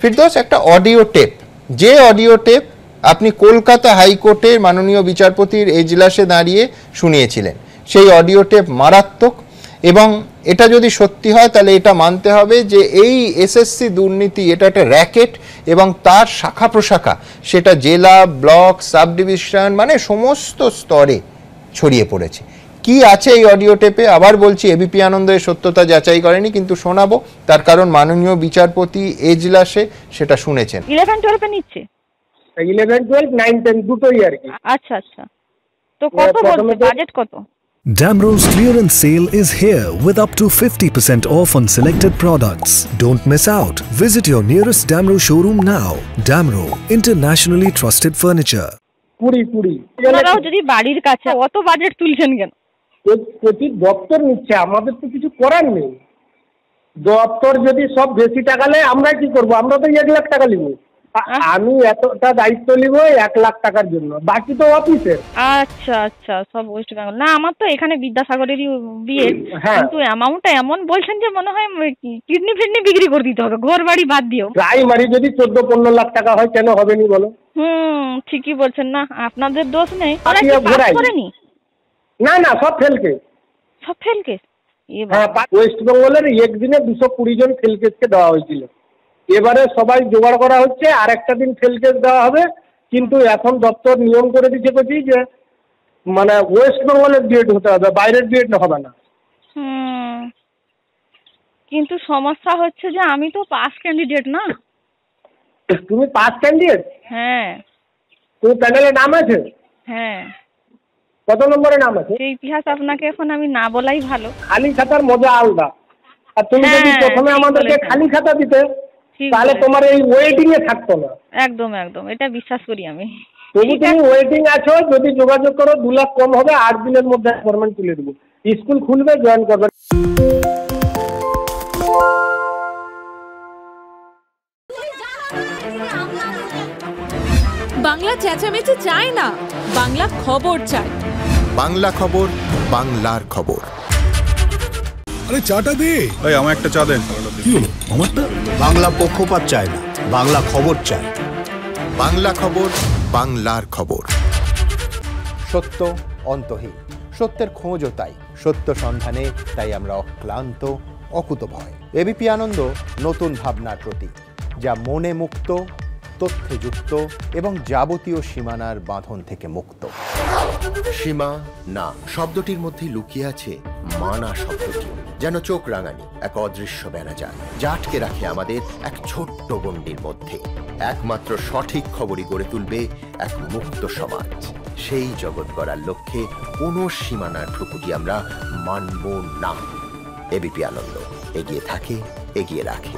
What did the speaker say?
ফিরদৌস, একটা audio tape, যে audio tape আপনি কলকাতা হাইকোর্টের মাননীয় বিচারপতির এজলাসে দাঁড়িয়ে শুনিয়েছিলেন, সেই অডিও টেপ মারাত্মক। এবং এটা যদি সত্যি হয় তাহলে এটা মানতে হবে যে এই এসএসসি দুর্নীতি এটা একটা র্যাকেট, এবং তার শাখা প্রশাখা সেটা জেলা, ব্লক, সাব ডিভিশন, মানে সমস্ত স্তরে ছড়িয়ে পড়েছে। কি আছে এই অডিও টেপে? আবার বলছি, এবিপি আনন্দ এর সত্যতা যাচাই করেনি, কিন্তু শোনাবো, তার কারণ মাননীয় বিচারপতি এজলাসে সেটা শুনেছেন। 11-12 এ নিচ্ছে, 11-12, 9-10 দুটোই আর কি। আচ্ছা আচ্ছা, তো কত বলছে, বাজেট কত? Damro's clearance sale is here with up to 50% off on selected products. Don't miss out. Visit your nearest Damro showroom now. Damro, internationally trusted furniture. 20 আপনারাও যদি বাড়ির কাছে, অত বাজেট তুলছেন কেন? প্রতি দপ্তর নিচ্ছে, আমাদের তো কিছু করার নেই। দপ্তর যদি সব বেশি টাকা নেয় আমরা কি করব? আমরা তো 1 লাখ টাকা নিব। আমি এতটা দায়িত্ব নিব 1 লাখ টাকার জন্য, বাকি তো অফিসের। আচ্ছা আচ্ছা, সব ওয়েস্ট বেঙ্গল না? আমার তো এখানে বিদ্যাসাগরেরই বিয়ে, কিন্তু অ্যামাউন্টটা এমন বলছেন যে মনে হয় কিডনি ফিডনি বিক্রি করে দিতে হবে, ঘর বাড়ি বাদ দিও। প্রাইমারি যদি 14-15 লাখ টাকা হয়, কেন হবে নি বলো? ঠিকই বলছেন। না, আপনাদের দোষ নেই। ওরা কি পাস করেনি? না না, সব ফেল কেস। সব ফেল কেস? হ্যাঁ, ওয়েস্ট বেঙ্গলের একদিনে 220 জন ফেল কেসকে দেওয়া হয়েছিল। এবারে সবাই জোগাড় করা হচ্ছে, আর একটা দিন ফেল কেস দেওয়া হবে। কিন্তু এখন দপ্তর নিয়ম করে দিচ্ছে বলছি যে মানে ওয়েস্ট বেঙ্গলের বিএড হতে হবে, বাইরের বিএড হবে না। কিন্তু সমস্যা হচ্ছে যে আমি তো পাস ক্যান্ডিডেট না। তুমি পাস ক্যান্ডিডেট? হ্যাঁ। তুমি প্যানেলে নাম আছে? হ্যাঁ। কত নম্বরে নাম আছে? সেই ইতিহাস আপনাকে এখন আমি না বলাই ভালো। খালি খাতার মজা আলাদা। আর তুমি যদি প্রথমে আমাদেরকে খালি খাতা দিতে, তাহলে তোমার এই ওয়েটিং এ থাকতো না। একদম একদম, এটা বিশ্বাস করি আমি। তুমি ওয়েটিং আছো, যদি যোগাযোগ করো 2 লাখ কম হবে, 8 দিনের মধ্যে গভর্নমেন্ট তুলে দেবো। স্কুল খুলবে, জয়েন করবে। বাংলা চেঁচামেচি চায় না, বাংলা খবর চায়। বাংলা খবর, বাংলার খবর। আরে চাটা দে। এই আমার একটা চা দেন। কি হলো আমারটা? বাংলা পক্ষপাত চায় না, বাংলা খবর চায়। বাংলা খবর, বাংলার খবর। সত্য অন্তহীন, সত্যের খোঁজও তাই, সত্য সন্ধানে তাই আমরা অক্লান্ত, অকুতভয়। এবিপি আনন্দ নতুন ভাবনার প্রতীক, যা মনে মুক্ত, তথ্যে যুক্ত এবং যাবতীয় সীমানার বাঁধন থেকে মুক্ত। সীমা না শব্দটির মধ্যে লুকিয়ে আছে মানা শব্দটি, যেন চোখ রাঙানি এক অদৃশ্য ব্যানাজার, যা আটকে রাখে আমাদের এক ছোট্ট গণ্ডির মধ্যে। একমাত্র সঠিক খবরই গড়ে তুলবে এক মুক্ত সমাজ। সেই জগৎ গড়ার লক্ষ্যে কোনো সীমানার ঠুকুটি আমরা মানব না। এবিপি আনন্দ এগিয়ে থাকে, এগিয়ে রাখে।